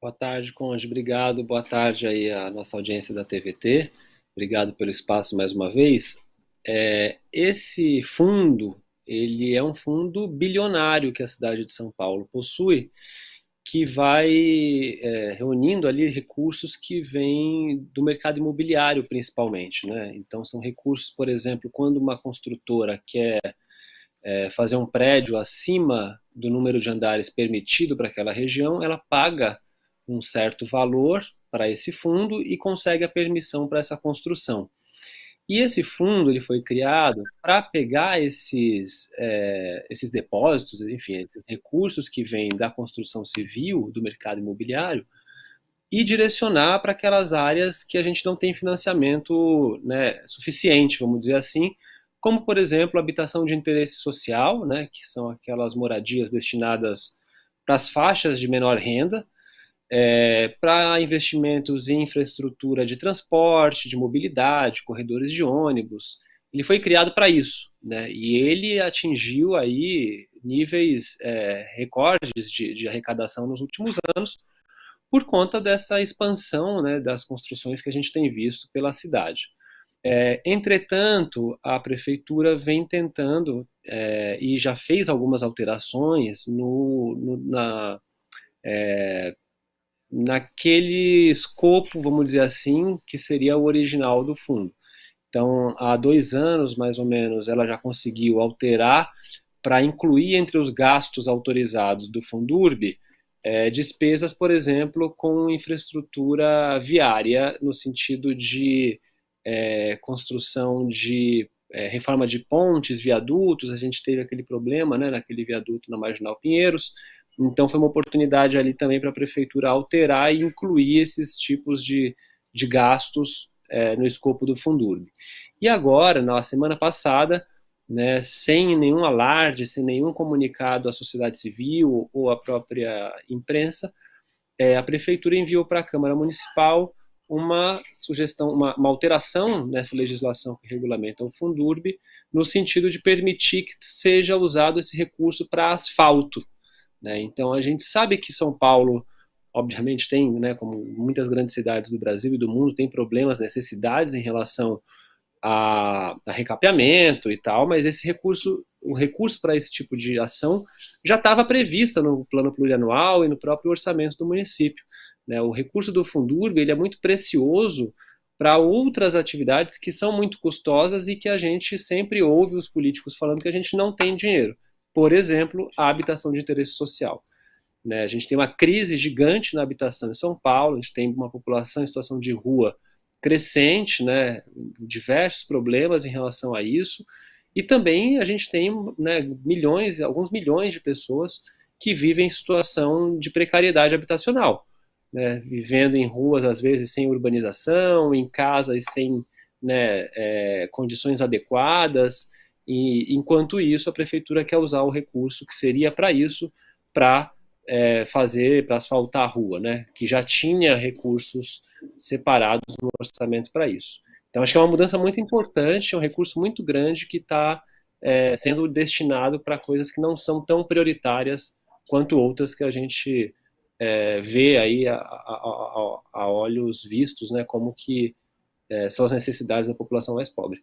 Boa tarde, Conde. Obrigado. Boa tarde aí à nossa audiência da TVT. Obrigado pelo espaço mais uma vez. Esse fundo, ele é um fundo bilionário que a cidade de São Paulo possui, que vai reunindo ali recursos que vêm do mercado imobiliário, principalmente, né? Então, são recursos, por exemplo, quando uma construtora quer fazer um prédio acima do número de andares permitido para aquela região, ela paga um certo valor para esse fundo e consegue a permissão para essa construção. E esse fundo ele foi criado para pegar esses depósitos, enfim, esses recursos que vêm da construção civil, do mercado imobiliário, e direcionar para aquelas áreas que a gente não tem financiamento, né, suficiente, vamos dizer assim, como, por exemplo, habitação de interesse social, né, que são aquelas moradias destinadas para as faixas de menor renda, para investimentos em infraestrutura de transporte, de mobilidade, corredores de ônibus. Ele foi criado para isso, né? E ele atingiu aí níveis recordes de arrecadação nos últimos anos por conta dessa expansão, né, das construções que a gente tem visto pela cidade. Entretanto, a prefeitura vem tentando e já fez algumas alterações naquele escopo, vamos dizer assim, que seria o original do fundo. Então, há 2 anos, mais ou menos, ela já conseguiu alterar para incluir entre os gastos autorizados do Fundurb despesas, por exemplo, com infraestrutura viária, no sentido de construção de reforma de pontes, viadutos. A gente teve aquele problema, né, naquele viaduto na Marginal Pinheiros. Então, foi uma oportunidade ali também para a prefeitura alterar e incluir esses tipos de gastos no escopo do Fundurb. E agora, na semana passada, né, sem nenhum alarde, sem nenhum comunicado à sociedade civil ou à própria imprensa, a prefeitura enviou para a Câmara Municipal uma sugestão, uma alteração nessa legislação que regulamenta o Fundurb, no sentido de permitir que seja usado esse recurso para asfalto, né? Então, a gente sabe que São Paulo, obviamente, tem, né, como muitas grandes cidades do Brasil e do mundo, tem problemas, necessidades em relação a recapeamento e tal, mas o recurso para esse tipo de ação já estava prevista no plano plurianual e no próprio orçamento do município, né? O recurso do Fundurb ele é muito precioso para outras atividades que são muito custosas e que a gente sempre ouve os políticos falando que a gente não tem dinheiro. Por exemplo, a habitação de interesse social, né? A gente tem uma crise gigante na habitação em São Paulo, a gente tem uma população em situação de rua crescente, né? Diversos problemas em relação a isso, e também a gente tem, né, milhões, alguns milhões de pessoas que vivem em situação de precariedade habitacional, né? Vivendo em ruas, às vezes, sem urbanização, em casas sem, né, condições adequadas, e enquanto isso a prefeitura quer usar o recurso que seria para isso, para fazer, para asfaltar a rua, né? Que já tinha recursos separados no orçamento para isso. Então, acho que é uma mudança muito importante, é um recurso muito grande que está sendo destinado para coisas que não são tão prioritárias quanto outras que a gente vê aí a olhos vistos, né, como que são as necessidades da população mais pobre.